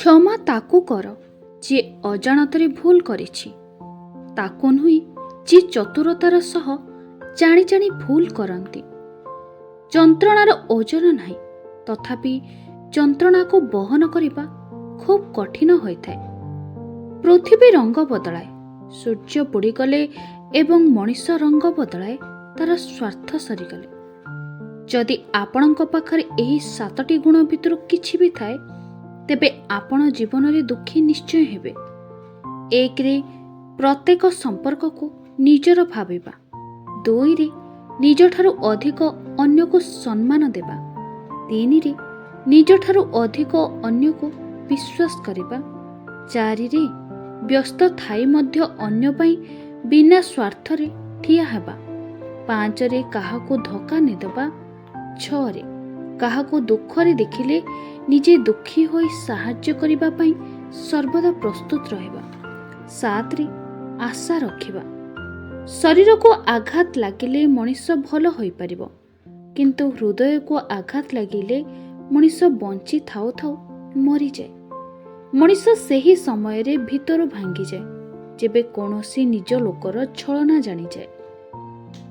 କ୍ଷମା ତାକୁ କର ଯିଏ ଅଜାଣତରେ ଭୁଲ କରିଛି, ତାକୁ ନୁହେଁ ଯିଏ ଚତୁରତାର ସହ ଜାଣି ଜାଣି ଭୁଲ କରନ୍ତି। ଯନ୍ତ୍ରଣାର ଓଜନ ନାହିଁ, ତଥାପି ଯନ୍ତ୍ରଣାକୁ ବହନ କରିବା ଖୁବ୍ କଠିନ ହୋଇଥାଏ। ପୃଥିବୀ ରଙ୍ଗ ବଦଳାଏ, ସୂର୍ଯ୍ୟ ବୁଡ଼ିଗଲେ ଏବଂ ମଣିଷ ରଙ୍ଗ ବଦଳାଏ ତାର ସ୍ୱାର୍ଥ ସରିଗଲେ। ଯଦି ଆପଣଙ୍କ ପାଖରେ ଏହି 7ଟି ଗୁଣ ଭିତରୁ କିଛି ବି ଥାଏ, ତେବେ ଆପଣ ଜୀବନରେ ଦୁଃଖୀ ନିଶ୍ଚୟ ହେବେ। 1ରେ ପ୍ରତ୍ୟେକ ସମ୍ପର୍କକୁ ନିଜର ଭାବିବା। 2ରେ ନିଜଠାରୁ ଅଧିକ ଅନ୍ୟକୁ ସମ୍ମାନ ଦେବା। 3ରେ ନିଜଠାରୁ ଅଧିକ ଅନ୍ୟକୁ ବିଶ୍ୱାସ କରିବା। 4ରେ ବ୍ୟସ୍ତ ଥାଇ ମଧ୍ୟ ଅନ୍ୟ ପାଇଁ ବିନା ସ୍ୱାର୍ଥରେ ଠିଆ ହେବା। 5ରେ କାହାକୁ ଧୋକା ନଦେବା। 6ରେ କାହାକୁ ଦୁଃଖରେ ଦେଖିଲେ ନିଜେ ଦୁଃଖୀ ହୋଇ ସାହାଯ୍ୟ କରିବା ପାଇଁ ସର୍ବଦା ପ୍ରସ୍ତୁତ ରହିବା। 7ରେ ଆଶା ରଖିବା। ଶରୀରକୁ ଆଘାତ ଲାଗିଲେ ମଣିଷ ଭଲ ହୋଇପାରିବ, କିନ୍ତୁ ହୃଦୟକୁ ଆଘାତ ଲାଗିଲେ ମଣିଷ ବଞ୍ଚି ଥାଉ ଥାଉ ମରିଯାଏ। ମଣିଷ ସେହି ସମୟରେ ଭିତରୁ ଭାଙ୍ଗିଯାଏ ଯେବେ କୌଣସି ନିଜ ଲୋକର ଛଳନା ଜାଣିଯାଏ।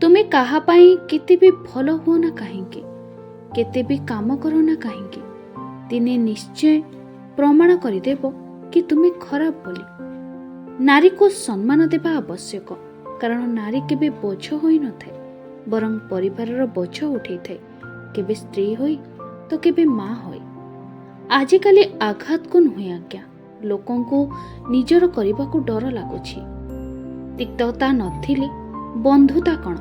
ତୁମେ କାହା ପାଇଁ କେତେ ବି ଭଲ ହୁଅ ନା କାହିଁକି, କେତେ ବି କାମ କର ନା କାହିଁକି, ଦିନେ ନିଶ୍ଚୟ ପ୍ରମାଣ କରିଦେବ କି ତୁମେ ଖରାପ ବୋଲି। ନାରୀକୁ ସମ୍ମାନ ଦେବା ଆବଶ୍ୟକ, କାରଣ ନାରୀ କେବେ ବୋଝ ହୋଇନଥାଏ, ବରଂ ପରିବାରର ବୋଝ ଉଠାଇଥାଏ, କେବେ ସ୍ତ୍ରୀ ହୋଇ ତ କେବେ ମା ହୋଇ। ଆଜିକାଲି ଆଘାତକୁ ନୁହେଁ ଆଜ୍ଞା, ଲୋକଙ୍କୁ ନିଜର କରିବାକୁ ଡର ଲାଗୁଛି। ତିକ୍ତତା ନଥିଲେ ବନ୍ଧୁତା କ'ଣ,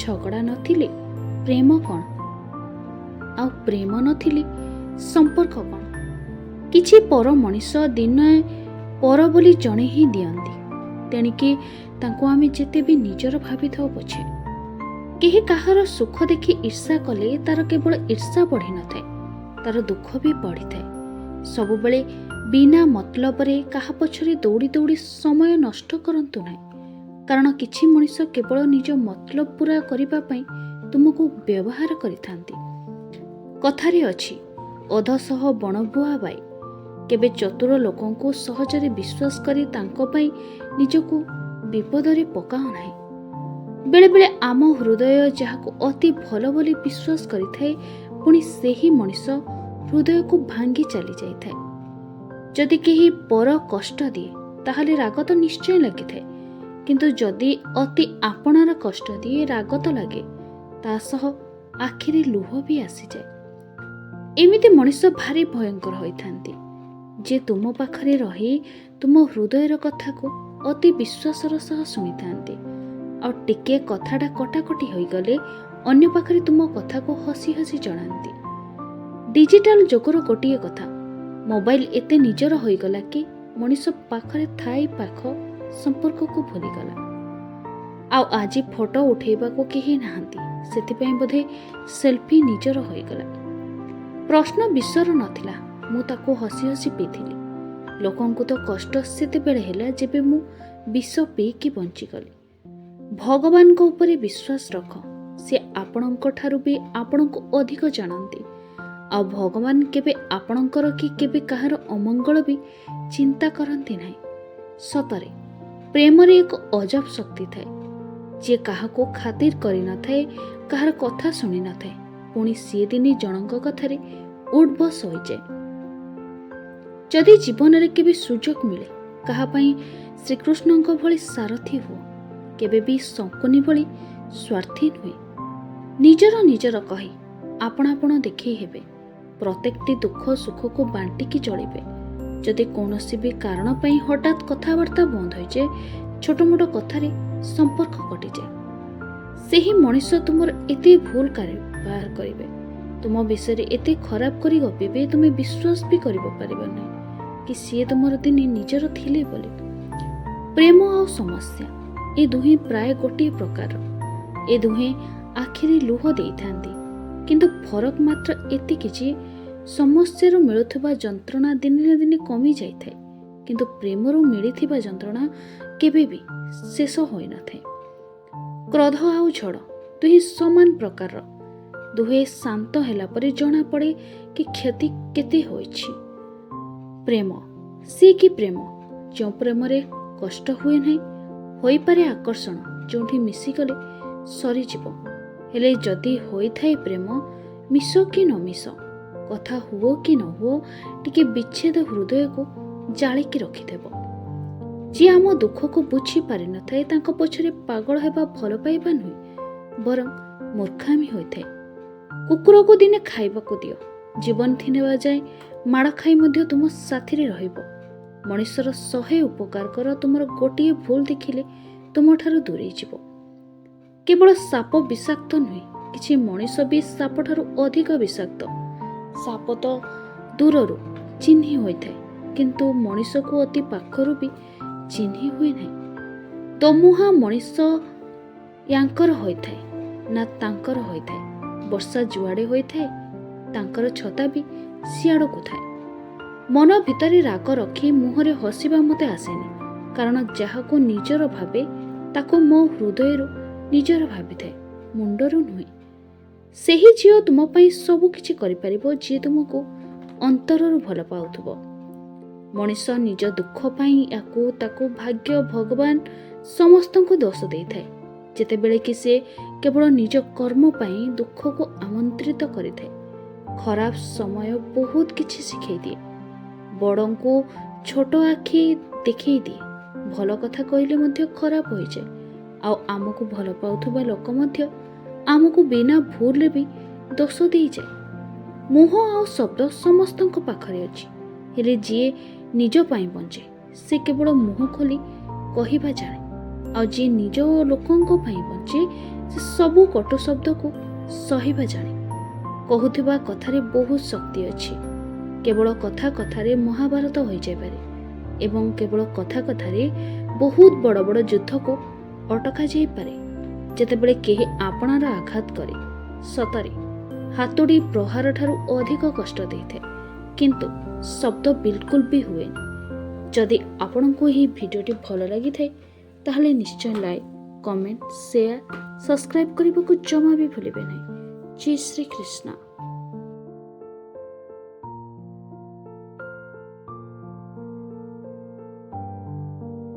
ଝଗଡ଼ା ନଥିଲେ ପ୍ରେମ କ'ଣ, ଆଉ ପ୍ରେମ ନଥିଲେ ସମ୍ପର୍କ କ'ଣ? କିଛି ପର ମଣିଷ ଦିନେ ପର ବୋଲି ଜଣେ ହିଁ ଦିଅନ୍ତି, ତେଣିକି ତାଙ୍କୁ ଆମେ ଯେତେ ବି ନିଜର ଭାବିଥାଉ ପଛେ। କେହି କାହାର ସୁଖ ଦେଖି ଈର୍ଷା କଲେ ତାର କେବଳ ଈର୍ଷା ବଢ଼ିନଥାଏ, ତାର ଦୁଃଖ ବି ବଢ଼ିଥାଏ। ସବୁବେଳେ ବିନା ମତଲବରେ କାହା ପଛରେ ଦୌଡ଼ି ଦୌଡ଼ି ସମୟ ନଷ୍ଟ କରନ୍ତୁ ନାହିଁ, କାରଣ କିଛି ମଣିଷ କେବଳ ନିଜ ମତଲବ ପୂରା କରିବା ପାଇଁ ତୁମକୁ ବ୍ୟବହାର କରିଥାନ୍ତି। କଥାରେ ଅଛି, ଅଧ ସହ ବଣ ବୁହା ବାଇ। କେବେ ଚତୁର ଲୋକଙ୍କୁ ସହଜରେ ବିଶ୍ୱାସ କରି ତାଙ୍କ ପାଇଁ ନିଜକୁ ବିପଦରେ ପକାଅ ନାହିଁ। ବେଳେବେଳେ ଆମ ହୃଦୟ ଯାହାକୁ ଅତି ଭଲ ବୋଲି ବିଶ୍ୱାସ କରିଥାଏ, ପୁଣି ସେହି ମଣିଷ ହୃଦୟକୁ ଭାଙ୍ଗି ଚାଲି ଯାଇଥାଏ। ଯଦି କେହି ପର କଷ୍ଟ ଦିଏ ତାହେଲେ ରାଗ ତ ନିଶ୍ଚୟ ଲାଗିଥାଏ, କିନ୍ତୁ ଯଦି ଅତି ଆପଣାର କଷ୍ଟ ଦିଏ ରାଗ ତ ଲାଗେ, ତା ସହ ଆଖିରେ ଲୁହ ବି ଆସିଯାଏ। ଏମିତି ମଣିଷ ଭାରି ଭୟଙ୍କର ହୋଇଥାନ୍ତି, ଯେ ତୁମ ପାଖରେ ରହି ତୁମ ହୃଦୟର କଥାକୁ ଅତି ବିଶ୍ୱାସର ସହ ଶୁଣିଥାନ୍ତି, ଆଉ ଟିକିଏ କଥାଟା କଟାକଟି ହୋଇଗଲେ ଅନ୍ୟ ପାଖରେ ତୁମ କଥାକୁ ହସି ହସି ଜଣାନ୍ତି। ଡିଜିଟାଲ ଯୁଗର ଗୋଟିଏ କଥା, ମୋବାଇଲ ଏତେ ନିଜର ହୋଇଗଲା କି ମଣିଷ ପାଖରେ ଥାଇ ପାଖ ସମ୍ପର୍କକୁ ଭୁଲିଗଲା। ଆଉ ଆଜି ଫଟୋ ଉଠାଇବାକୁ କେହି ନାହାନ୍ତି, ସେଥିପାଇଁ ବୋଧେ ସେଲ୍ଫି ନିଜର ହୋଇଗଲା। ପ୍ରଶ୍ନ ବିଷର ନଥିଲା, ମୁଁ ତାକୁ ହସି ହସି ପିଇଥିଲି। ଲୋକଙ୍କୁ ତ କଷ୍ଟ ସେତେବେଳେ ହେଲା ଯେବେ ମୁଁ ବିଷ ପିଇକି ବଞ୍ଚିଗଲି। ଭଗବାନଙ୍କ ଉପରେ ବିଶ୍ୱାସ ରଖ, ସେ ଆପଣଙ୍କ ଠାରୁ ବି ଆପଣଙ୍କୁ ଅଧିକ ଜାଣନ୍ତି, ଆଉ ଭଗବାନ କେବେ ଆପଣଙ୍କର କି କେବେ କାହାର ଅମଙ୍ଗଳ ବି ଚିନ୍ତା କରନ୍ତି ନାହିଁ। ସତରେ ପ୍ରେମରେ ଏକ ଅଜବ ଶକ୍ତି ଥାଏ, ଯିଏ କାହାକୁ ଖାତିର କରିନଥାଏ, କାହାର କଥା ଶୁଣିନଥାଏ, ପୁଣି ସିଏ ଦିନେ ଜଣଙ୍କ କଥାରେ ଉଠବସ ହୋଇଯାଏ। ଯଦି ଜୀବନରେ କେବେ ସୁଯୋଗ ମିଳେ, କାହା ପାଇଁ ଶ୍ରୀକୃଷ୍ଣଙ୍କ ଭଳି ସାରଥୀ ହୁଅ, କେବେ ବି ଶଙ୍କୁନି ଭଳି ସ୍ୱାର୍ଥୀ ନୁହେଁ। ନିଜର କହି ଆପଣ ଦେଖେଇ ହେବେ, ପ୍ରତ୍ୟେକଟି ଦୁଃଖ ସୁଖକୁ ବାଣ୍ଟିକି ଚଳିବେ। ଯଦି କୌଣସି ବି କାରଣ ପାଇଁ ହଠାତ୍ କଥାବାର୍ତ୍ତା ବନ୍ଦ ହୋଇଯାଏ, ଛୋଟ ମୋଟ କଥାରେ ସମ୍ପର୍କ କଟିଯାଏ, ସେହି ମଣିଷ ତୁମର ଏତେ ଭୁଲ କାରବାର କରିବେ, ତୁମ ବିଷୟରେ ଏତେ ଖରାପ କରି ଗପିବେ, ତୁମେ ବିଶ୍ୱାସ ବି କରିପାରିବ ନାହିଁ କି ସିଏ ତୁମର ଦିନେ ନିଜର ଥିଲେ ବୋଲି। ପ୍ରେମ ଆଉ ସମସ୍ୟା ଏ ଦୁହେଁ ପ୍ରାୟ ଗୋଟିଏ ପ୍ରକାରର। ଏ ଦୁହେଁ ଆଖିରେ ଲୁହ ଦେଇଥାନ୍ତି, କିନ୍ତୁ ଫରକ ମାତ୍ର ଏତିକି ଯେ ସମସ୍ୟାରୁ ମିଳୁଥିବା ଯନ୍ତ୍ରଣା ଦିନେ ନା ଦିନେ କମି ଯାଇଥାଏ, କିନ୍ତୁ ପ୍ରେମରୁ ମିଳିଥିବା ଯନ୍ତ୍ରଣା କେବେ ବି ଶେଷ ହୋଇନଥାଏ। କ୍ରୋଧ ଆଉ ଝଡ଼ ଦୁହେଁ ସମାନ ପ୍ରକାରର। ଦୁହେଁ ଶାନ୍ତ ହେଲା ପରେ ଜଣାପଡ଼େ କି କ୍ଷତି କେତେ ହୋଇଛି। ପ୍ରେମ ସିଏ କି ପ୍ରେମ ଯେଉଁ ପ୍ରେମରେ କଷ୍ଟ ହୁଏ ନାହିଁ, ହୋଇପାରେ ଆକର୍ଷଣ ଯେଉଁଠି ମିଶିଗଲେ ସରିଯିବ। ହେଲେ ଯଦି ହୋଇଥାଏ ପ୍ରେମ, ମିଶ କି ନ ମିଶ, କଥା ହୁଅ କି ନ ହୁଅ, ଟିକେ ବିଚ୍ଛେଦ ହୃଦୟକୁ ଜାଳିକି ରଖିଦେବ। ଯିଏ ଆମ ଦୁଃଖକୁ ବୁଝି ପାରିନଥାଏ ତାଙ୍କ ପଛରେ ପାଗଳ ହେବା ଭଲ ପାଇବା ନୁହେଁ, ବରଂ ମୂର୍ଖାମି ହୋଇଥାଏ। କୁକୁରକୁ ଦିନେ ଖାଇବାକୁ ଦିଅ, ଜୀବନ ଥିନେବା ଯାଏ ମାଡ଼ ଖାଇ ମଧ୍ୟ ତୁମ ସାଥିରେ ରହିବ। ମଣିଷର 100 ଉପକାର କର, ତୁମର ଗୋଟିଏ ଭୁଲ ଦେଖିଲେ ତୁମଠାରୁ ଦୂରେଇ ଯିବ। କେବଳ ସାପ ବିଷାକ୍ତ ନୁହେଁ, କିଛି ମଣିଷ ବି ସାପଠାରୁ ଅଧିକ ବିଷାକ୍ତ। ସାପ ତ ଦୂରରୁ ଚିହ୍ନି ହୋଇଥାଏ, କିନ୍ତୁ ମଣିଷକୁ ଅତି ପାଖରୁ ବି ଚିହ୍ନି ହୁଏ ନାହିଁ। ଦୋମୁହାଁ ମଣିଷ ୟାଙ୍କର ହୋଇଥାଏ ନା ତାଙ୍କର ହୋଇଥାଏ। ବର୍ଷା ଯୁଆଡ଼େ ହୋଇଥାଏ ତାଙ୍କର ଛତା ବି ସିଆଡ଼କୁ ଥାଏ। ମନ ଭିତରେ ରାଗ ରଖି ମୁହଁରେ ହସିବା ମୋତେ ଆସେନି, କାରଣ ଯାହାକୁ ନିଜର ଭାବେ ତାକୁ ମୋ ହୃଦୟରୁ ନିଜର ଭାବିଥାଏ, ମୁଣ୍ଡରୁ ନୁହେଁ। ସେହି ଝିଅ ତୁମ ପାଇଁ ସବୁ କିଛି କରିପାରିବ ଯିଏ ତୁମକୁ ଅନ୍ତରରୁ ଭଲ ପାଉଥିବ। ମଣିଷ ନିଜ ଦୁଃଖ ପାଇଁ ୟାକୁ ତାକୁ ଭାଗ୍ୟ, ଭଗବାନ ସମସ୍ତଙ୍କୁ ଦୋଷ ଦେଇଥାଏ, ଯେତେବେଳେ କି ସେ କେବଳ ନିଜ କର୍ମ ପାଇଁ ଦୁଃଖକୁ ଆମନ୍ତ୍ରିତ କରିଥାଏ। ଖରାପ ସମୟ ବହୁତ କିଛି ଶିଖେଇ ଦିଏ, ବଡ଼ଙ୍କୁ ଛୋଟ ଆଖି ଦେଖେଇ ଦିଏ। ଭଲ କଥା କହିଲେ ମଧ୍ୟ ଖରାପ ହୋଇଯାଏ, ଆଉ ଆମକୁ ଭଲ ପାଉଥିବା ଲୋକ ମଧ୍ୟ ଆମକୁ ବିନା ଭୁଲରେ ବି ଦୋଷ ଦେଇଯାଏ। ମୁହଁ ଆଉ ଶବ୍ଦ ସମସ୍ତଙ୍କ ପାଖରେ ଅଛି, ହେଲେ ଯିଏ ନିଜ ପାଇଁ ବଞ୍ଚେ ସେ କେବଳ ମୁହଁ ଖୋଲି କହିବା ଜାଣେ, ଆଉ ଯିଏ ନିଜ ଲୋକଙ୍କ ପାଇଁ ବଞ୍ଚେ ସେ ସବୁ କଟୁ ଶବ୍ଦକୁ ସହିବା ଜାଣେ। କହୁଥିବା କଥାରେ ବହୁତ ଶକ୍ତି ଅଛି। କେବଳ କଥା କଥାରେ ମହାଭାରତ ହୋଇଯାଇପାରେ ଏବଂ କେବଳ କଥା କଥାରେ ବହୁତ ବଡ଼ ବଡ଼ ଯୁଦ୍ଧକୁ ଅଟକା ଯାଇପାରେ। ଯେତେବେଳେ କେହି ଆପଣାର ଆଘାତ କରେ, ସତରେ ହାତୁଡ଼ି ପ୍ରହାର ଠାରୁ ଅଧିକ କଷ୍ଟ ଦେଇଥାଏ, କିନ୍ତୁ ଶବ୍ଦ ବିଲକୁଲ ବି ହୁଏନି। ଯଦି ଆପଣଙ୍କୁ ଏହି ଭିଡ଼ିଓଟି ଭଲ ଲାଗିଥାଏ ତାହେଲେ ନିଶ୍ଚୟ ଲାଇକ୍, କମେଣ୍ଟ, ସେୟାର, ସବସ୍କ୍ରାଇବ୍ କରିବାକୁ ଜମା ବି ଭୁଲିବେ ନାହିଁ। ଜୟ ଶ୍ରୀ କୃଷ୍ଣ।